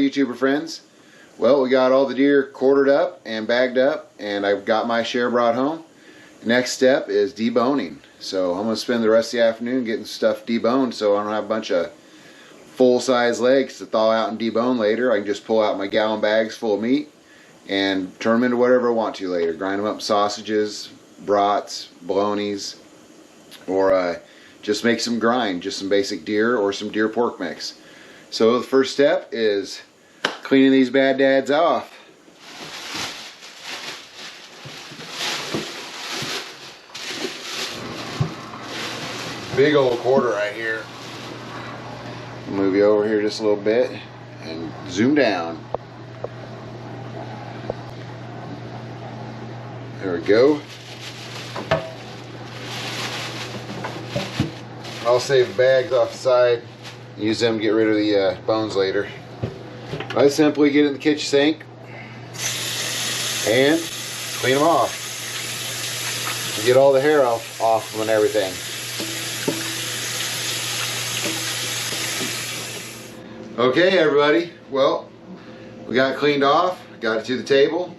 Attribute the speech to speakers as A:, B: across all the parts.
A: YouTuber friends. Well, we got all the deer quartered up and bagged up, and I've got my share brought home. Next step is deboning. So I'm going to spend the rest of the afternoon getting stuff deboned so I don't have a bunch of full-size legs to thaw out and debone later. I can just pull out my gallon bags full of meat and turn them into whatever I want to later. Grind them up sausages, brats, bolognas, or just make some grind, just some basic deer or some deer pork mix. So the first step is cleaning these bad dads off. Big old quarter right here. Move you over here just a little bit and zoom down. There we go. I'll save bags off the side. Use them to get rid of the bones later. I simply get in the kitchen sink and clean them off. And get all the hair off them and everything. Okay, everybody. Well, we got it cleaned off. Got it to the table.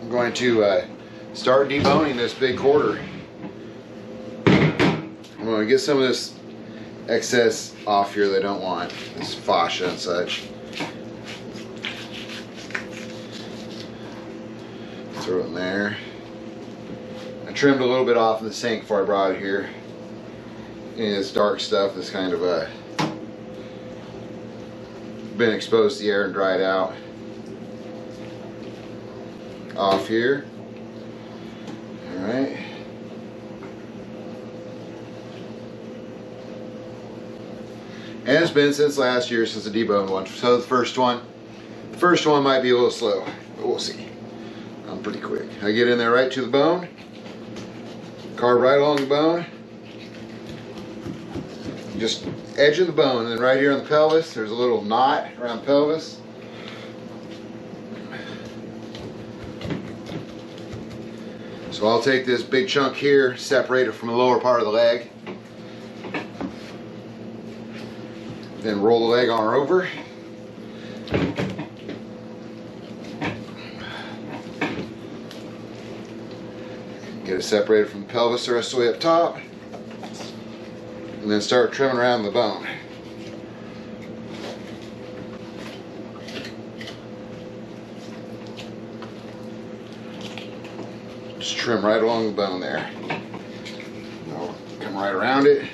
A: I'm going to start deboning this big quarter. I'm going to get some of this excess off here that I don't want, this fascia and such. Throw it in there. I trimmed a little bit off in the sink before I brought it here. Any of this dark stuff that's kind of been exposed to the air and dried out. Off here. Alright. And it's been since last year since the deboned one. So the first one might be a little slow, but we'll see. I'm pretty quick. I get in there right to the bone, carve right along the bone, just edge of the bone, and then right here on the pelvis, there's a little knot around the pelvis. So I'll take this big chunk here, separate it from the lower part of the leg. Then roll the leg on over. Get it separated from the pelvis the rest of the way up top. And then start trimming around the bone. Just trim right along the bone there. I'll come right around it.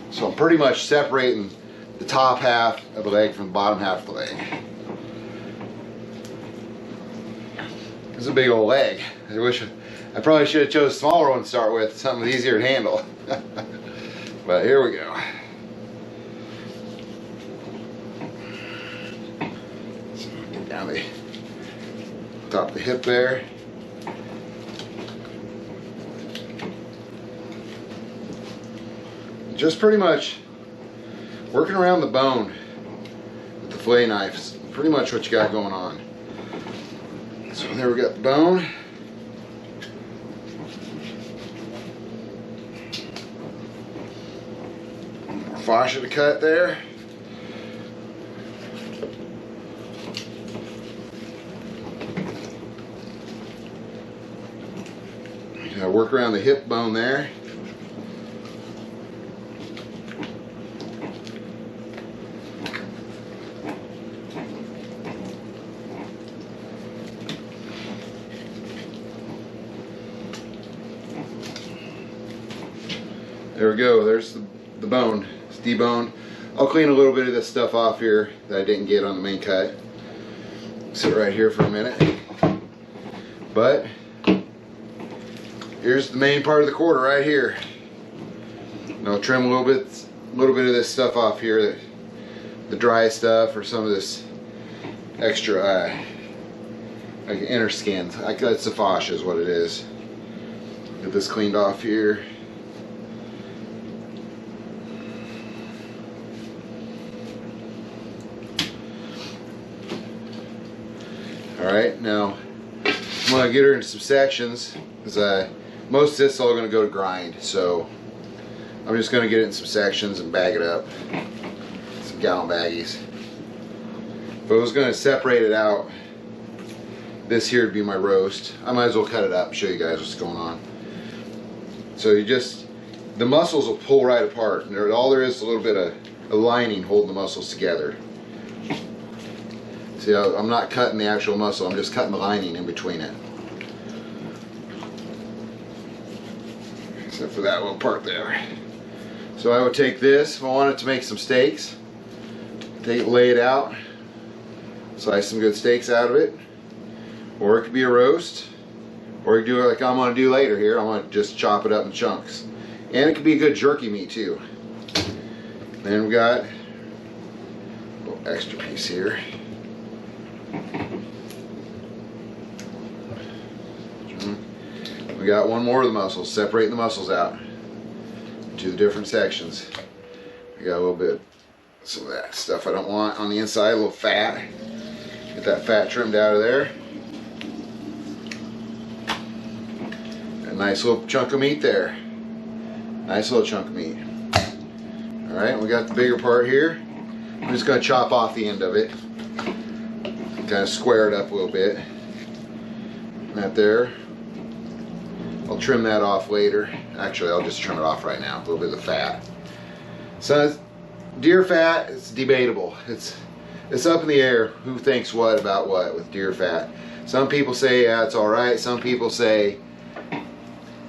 A: So I'm pretty much separating the top half of the leg from the bottom half of the leg. It's a big old leg. I probably should have chose a smaller one to start with, something easier to handle. But here we go. So get down the top of the hip there. Just pretty much working around the bone with the fillet knife is pretty much what you got going on. So there we got the bone. More fascia to cut there. You gotta work around the hip bone there. There we go, there's the bone. It's deboned. I'll clean a little bit of this stuff off here that I didn't get on the main cut. Sit right here for a minute. But here's the main part of the quarter right here. And I'll trim a little bit of this stuff off here, the dry stuff or some of this extra like inner skin. That's the fascia is what it is. Get this cleaned off here. Alright, now I'm going to get her into some sections because most of this is all going to go to grind, so I'm just going to get it in some sections and bag it up. Some gallon baggies. But I was going to separate it out. This here would be my roast. I might as well cut it up and show you guys what's going on. So you just, the muscles will pull right apart. And all there is a little bit of a lining holding the muscles together. See, I'm not cutting the actual muscle, I'm just cutting the lining in between it. Except for that little part there. So I would take this, if I wanted to make some steaks, lay it out, slice some good steaks out of it. Or it could be a roast, or you do it like I'm going to do later here. I'm going to just chop it up in chunks. And it could be a good jerky meat too. Then we got a little extra piece here. We got one more of the muscles, separating the muscles out into the different sections. We got a little bit, some of that stuff I don't want on the inside, a little fat. Get that fat trimmed out of there. A nice little chunk of meat there. Nice little chunk of meat. Alright, we got the bigger part here. I'm just going to chop off the end of it. Kind of square it up a little bit. That there. I'll trim that off later. Actually, I'll just trim it off right now. A little bit of the fat. So, deer fat, it's debatable. It's up in the air. Who thinks what about what with deer fat? Some people say, yeah, it's alright. Some people say,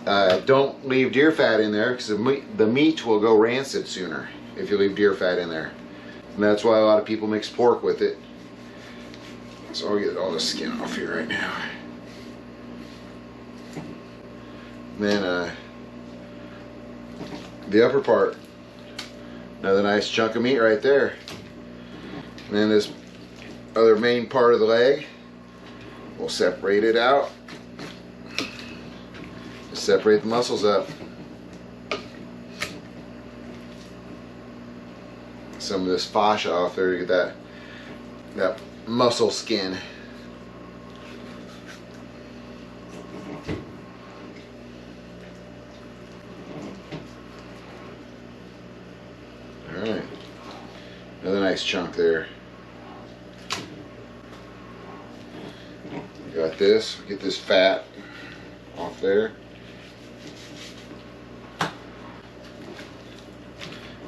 A: don't leave deer fat in there because the meat will go rancid sooner if you leave deer fat in there. And that's why a lot of people mix pork with it. So I'll get all the skin off here right now. Then the upper part, another nice chunk of meat right there. And then this other main part of the leg, we'll separate it out. Just separate the muscles up. Some of this fascia off there to get that muscle skin. Alright, another nice chunk there. Got this, get this fat off there.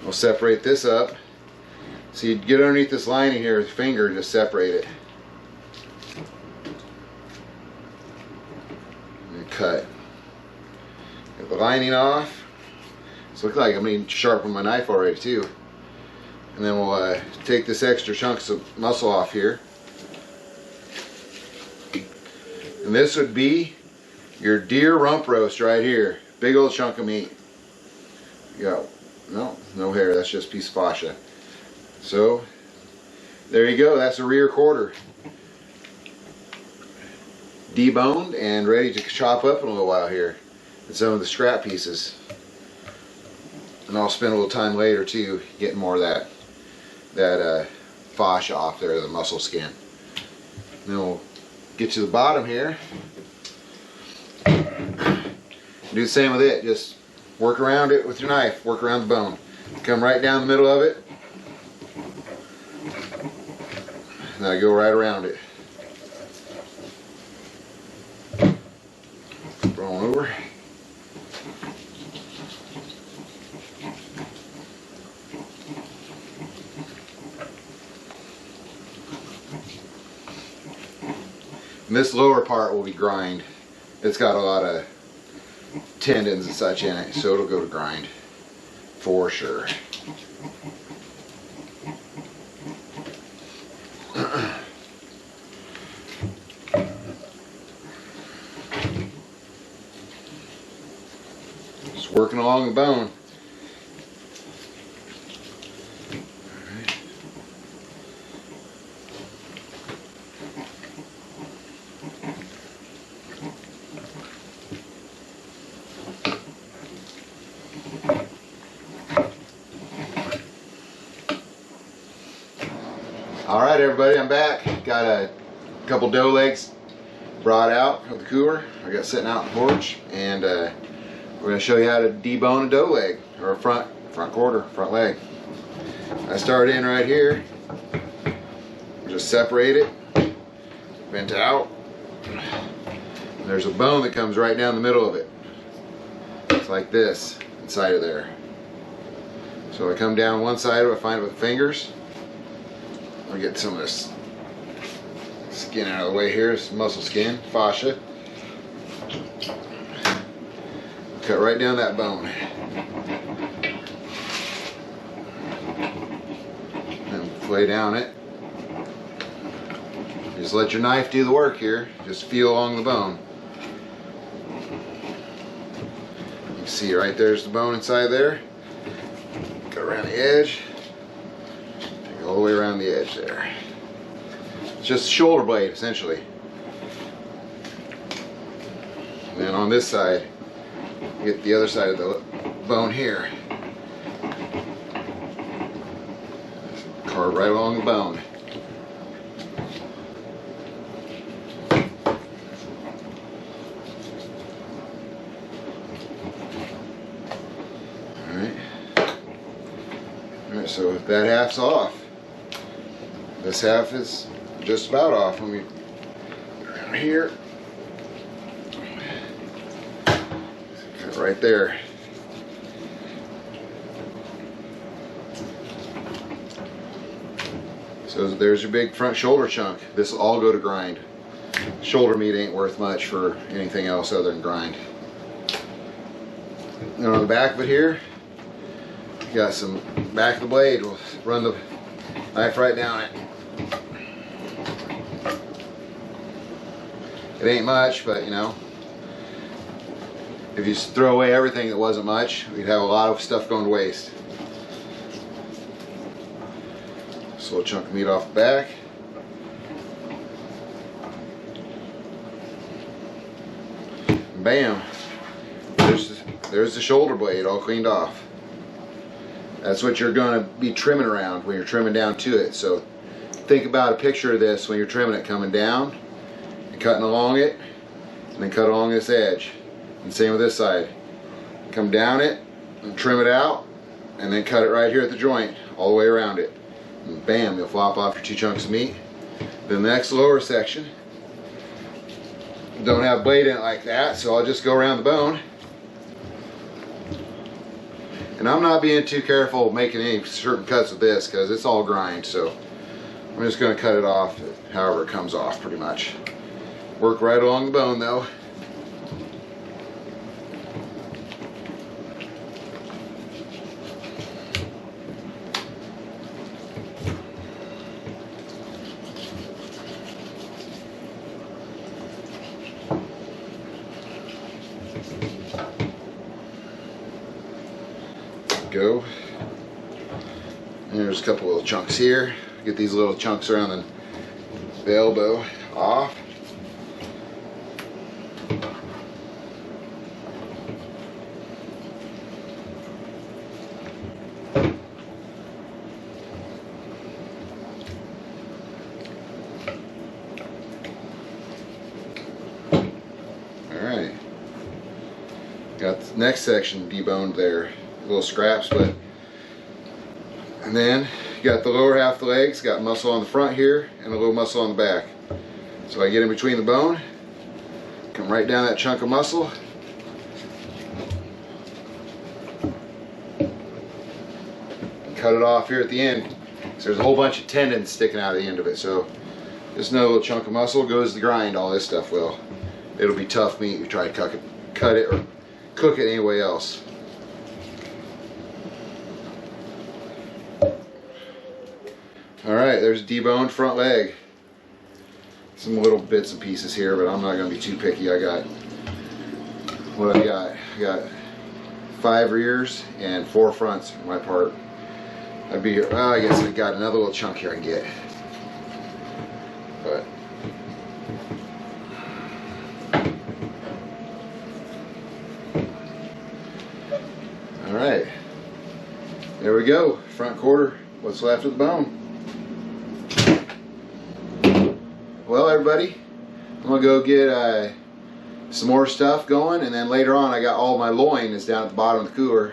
A: We'll separate this up. So you get underneath this lining here with your finger and just separate it. And cut. Get the lining off. This looks like I'm going to sharpen my knife already too. And then we'll take this extra chunks of muscle off here. And this would be your deer rump roast right here. Big old chunk of meat. You got, no hair, that's just a piece of fascia. So, there you go, that's a rear quarter. Deboned and ready to chop up in a little while here. And some of the scrap pieces. And I'll spend a little time later too, getting more of that fascia off there, the muscle skin. And then we'll get to the bottom here. Do the same with it, just work around it with your knife, work around the bone. Come right down the middle of it. Now go right around it. Throw on over. And this lower part will be grind. It's got a lot of tendons and such in it, so it'll go to grind for sure. Just working along the bone. Alright everybody, I'm back. Got a couple doe legs brought out of the cooler. I got sitting out on the porch, and we're going to show you how to debone a doe leg, or a front quarter, front leg. I start in right here. Just separate it, vent out. There's a bone that comes right down the middle of it. It's like this inside of there. So I come down one side of it, I find it with fingers. I'll get some of this skin out of the way here. It's muscle skin, fascia. Cut right down that bone. And lay down it. Just let your knife do the work here. Just feel along the bone. You can see right there's the bone inside there. Go around the edge. Take it all the way around the edge there. It's just a shoulder blade essentially. And then on this side, get the other side of the bone here. Carve right along the bone. Alright, so that half's off. This half is just about off. Let me get around here. Cut right there. So there's your big front shoulder chunk. This will all go to grind. Shoulder meat ain't worth much for anything else other than grind. And on the back of it here, you got some back of the blade. We'll run the knife right down it. It ain't much, but you know, if you throw away everything that wasn't much, we'd have a lot of stuff going to waste. This little chunk of meat off the back. Bam! There's the shoulder blade all cleaned off. That's what you're going to be trimming around when you're trimming down to it. So think about a picture of this when you're trimming it, coming down and cutting along it, and then cut along this edge. And same with this side. Come down it and trim it out, and then cut it right here at the joint all the way around it. And bam, you'll flop off your 2 chunks of meat. Then the next lower section, don't have blade in it like that, so I'll just go around the bone. And I'm not being too careful making any certain cuts with this because it's all grind, so I'm just going to cut it off however it comes off pretty much. Work right along the bone though. Go. And there's a couple little chunks here. Get these little chunks around the elbow off. Alright. Got the next section deboned there. Little scraps, but and then you got the lower half of the legs, got muscle on the front here and a little muscle on the back. So I get in between the bone, come right down that chunk of muscle, and cut it off here at the end. So there's a whole bunch of tendons sticking out of the end of it. So just another little chunk of muscle goes to the grind. All this stuff will. It'll be tough meat if you try to cut it or cook it any way else. Alright, there's a deboned front leg. Some little bits and pieces here, but I'm not going to be too picky. I got, what I got 5 rears and 4 fronts for my part. I'd be, well, I guess I got another little chunk here I can get. But alright, there we go. Front quarter, what's left of the bone. Well, everybody, I'm gonna go get some more stuff going, and then later on I got all my loin is down at the bottom of the cooler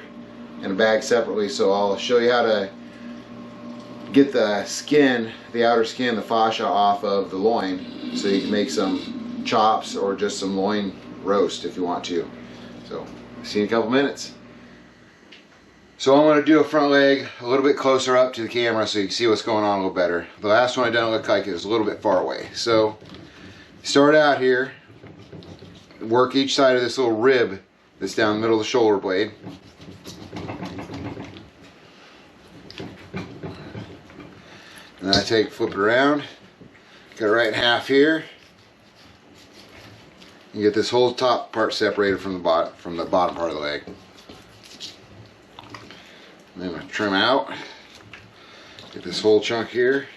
A: in a bag separately, so I'll show you how to get the skin, the outer skin, the fascia off of the loin, so you can make some chops or just some loin roast if you want to. So, see you in a couple minutes. So I'm going to do a front leg a little bit closer up to the camera so you can see what's going on a little better. The last one I done looked like it was a little bit far away. So start out here, work each side of this little rib that's down the middle of the shoulder blade. And then I flip it around, cut it right in half here. You get this whole top part separated from the bottom part of the leg. And then I trim out, get this whole chunk here.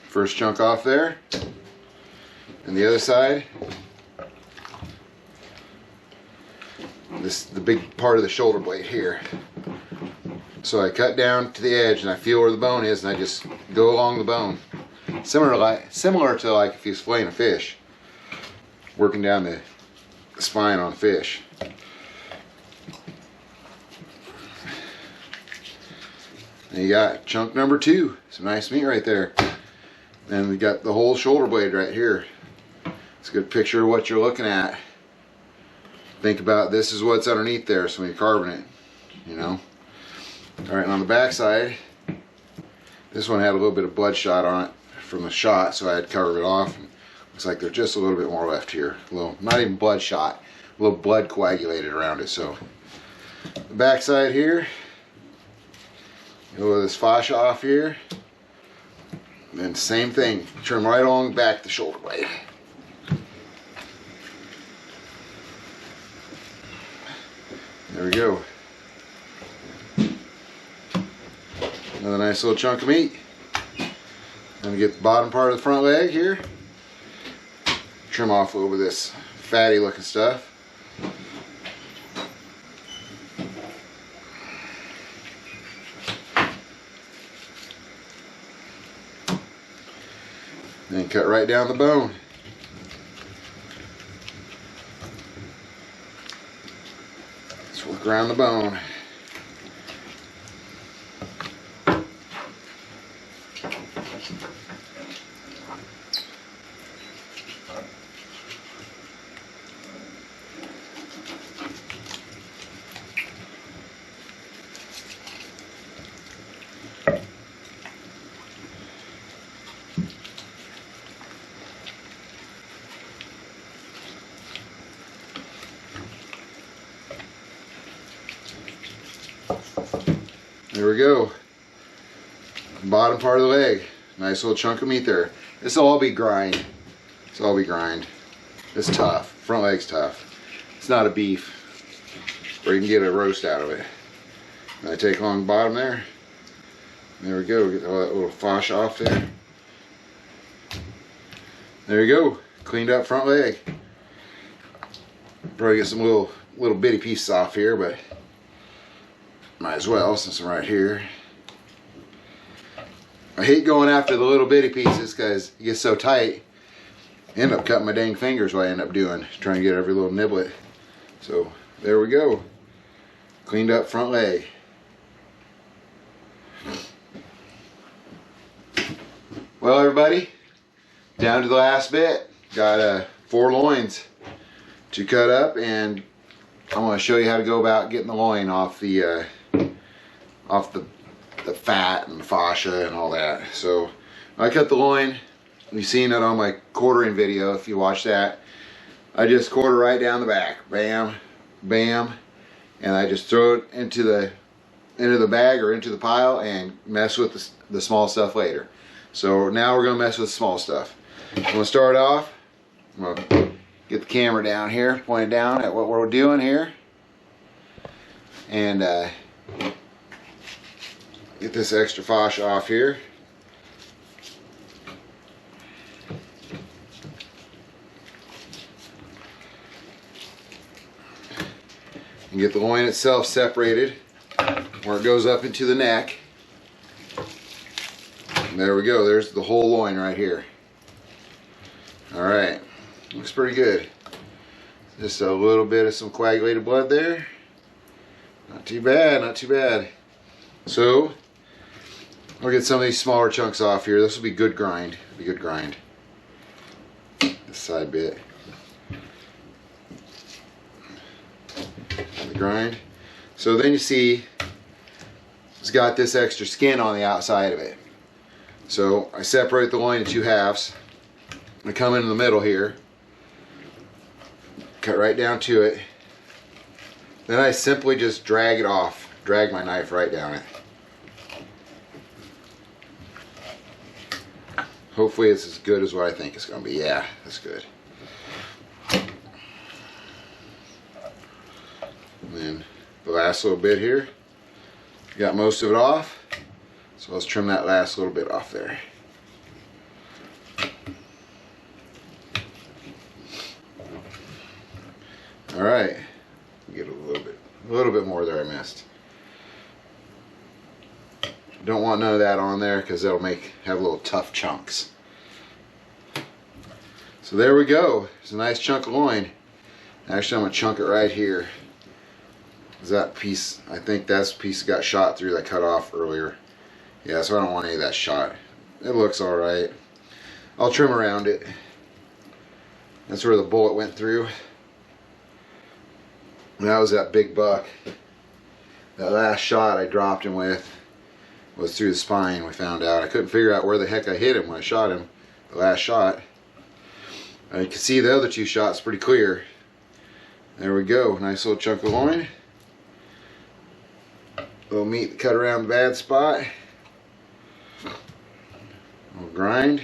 A: First chunk off there. And the other side, the big part of the shoulder blade here. So I cut down to the edge and I feel where the bone is and I just go along the bone. Similar to like if you're filleting a fish, working down the spine on a fish. And you got chunk number 2, some nice meat right there. And we got the whole shoulder blade right here. It's a good picture of what you're looking at. Think about this is what's underneath there, so when you're carving it, you know. Alright, and on the back side, this one had a little bit of bloodshot on it from the shot, so I had to cover it off. Looks like there's just a little bit more left here. A little, not even bloodshot, a little blood coagulated around it. So the back side here, go with this fascia off here, and then same thing, trim right along the back of the shoulder blade. There we go. Another nice little chunk of meat. Then we get the bottom part of the front leg here. Trim off a little bit of this fatty looking stuff. Then cut right down the bone. Let's work around the bone. There we go. Bottom part of the leg. Nice little chunk of meat there. This will all be grind. This will all be grind. It's tough. Front leg's tough. It's not a beef where you can get a roast out of it. And I take along the bottom there. There we go. Get all that little fascia off there. There you go. Cleaned up front leg. Probably get some little bitty pieces off here, but might as well since I'm right here. I hate going after the little bitty pieces because it gets so tight. I end up cutting my dang fingers what I end up doing, trying to get every little niblet. So there we go. Cleaned up front leg. Well everybody, down to the last bit. Got 4 loins to cut up, and I'm going to show you how to go about getting the loin off the fat and the fascia and all that. So I cut the loin. You've seen it on my quartering video if you watch that. I just quarter right down the back. Bam, bam, and I just throw it into the bag or into the pile and mess with the small stuff later. So now we're going to mess with the small stuff. I'm going to start off. I'm going to get the camera down here, pointed down at what we're doing here, and get this extra fascia off here. And get the loin itself separated where it goes up into the neck. And there we go. There's the whole loin right here. Alright. Looks pretty good. Just a little bit of some coagulated blood there. Not too bad, not too bad. So I'll get some of these smaller chunks off here. This will be good grind. Be good grind. This side bit. The grind. So then you see it's got this extra skin on the outside of it. So I separate the loin in two halves. I come in the middle here. Cut right down to it. Then I simply just drag it off. Drag my knife right down it. Hopefully it's as good as what I think it's going to be. Yeah, that's good. And then the last little bit here. Got most of it off. So let's trim that last little bit off there. Alright. Get a little bit more there I missed. Don't want none of that on there because that'll have little tough chunks. So there we go. It's a nice chunk of loin. Actually, I'm going to chunk it right here. That piece, I think that's the piece that got shot through that cut off earlier. Yeah, so I don't want any of that shot. It looks alright. I'll trim around it. That's where the bullet went through. And that was that big buck. That last shot I dropped him with was through the spine, we found out. I couldn't figure out where the heck I hit him when I shot him. The last shot. You can see the other two shots pretty clear. There we go. Nice little chunk of loin. Little meat cut around the bad spot. Little grind.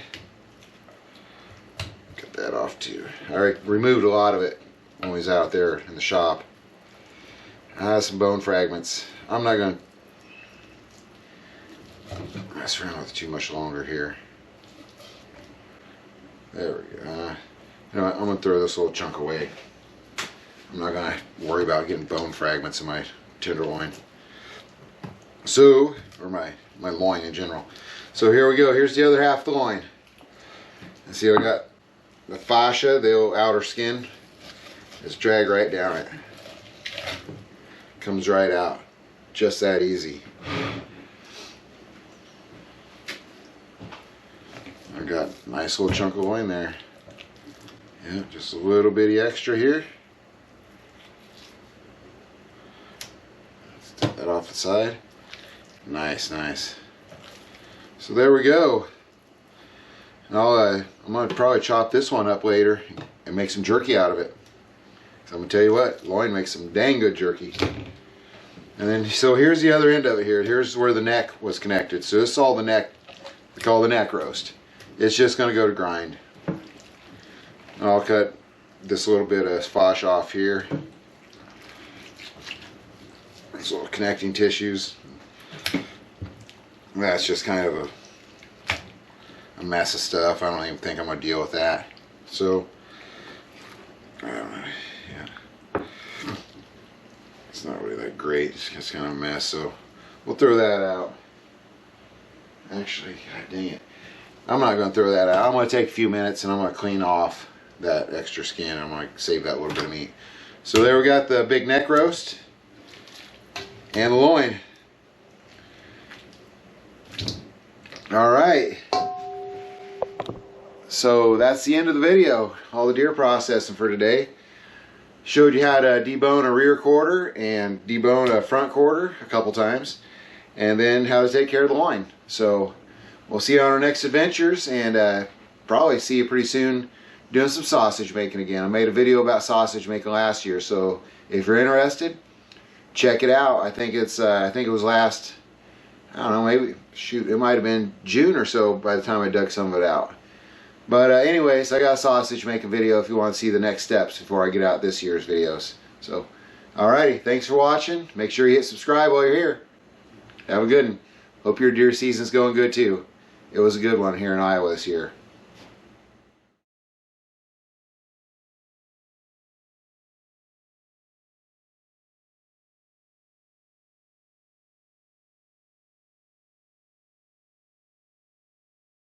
A: Cut that off too. I removed a lot of it when we was out there in the shop. I have some bone fragments. I'm not going to mess around with it too much longer here. There we go. You know what, I'm going to throw this little chunk away. I'm not going to worry about getting bone fragments in my tenderloin. So, or my loin in general. So here we go. Here's the other half of the loin. And see, I got the fascia, the old outer skin. Just drag right down it. Comes right out. Just that easy. I got a nice little chunk of loin there. Yeah, just a little bitty extra here. Let's take that off the side. Nice, nice. So there we go. And I'm going to probably chop this one up later and make some jerky out of it. So I'm going to tell you what, loin makes some dang good jerky. And then, so here's the other end of it here. Here's where the neck was connected. So this is all the neck, we call the neck roast. It's just going to go to grind. And I'll cut this little bit of fascia off here. These little connecting tissues. That's just kind of a mess of stuff. I don't even think I'm going to deal with that. So, yeah. It's not really that great. It's just kind of a mess. So, we'll throw that out. Actually, god dang it. I'm not going to throw that out. I'm going to take a few minutes and I'm going to clean off that extra skin. I'm going to save that little bit of meat. So there we got the big neck roast and the loin. Alright. So that's the end of the video. All the deer processing for today. Showed you how to debone a rear quarter and debone a front quarter a couple times. And then how to take care of the loin. So we'll see you on our next adventures, and probably see you pretty soon doing some sausage making again. I made a video about sausage making last year, so if you're interested, check it out. I think it's I think it was last, I don't know, maybe, shoot, it might have been June or so by the time I dug some of it out. But anyways, I got a sausage making video if you want to see the next steps before I get out this year's videos. So, alrighty, thanks for watching. Make sure you hit subscribe while you're here. Have a good one. Hope your deer season's going good too. It was a good one here in Iowa this year.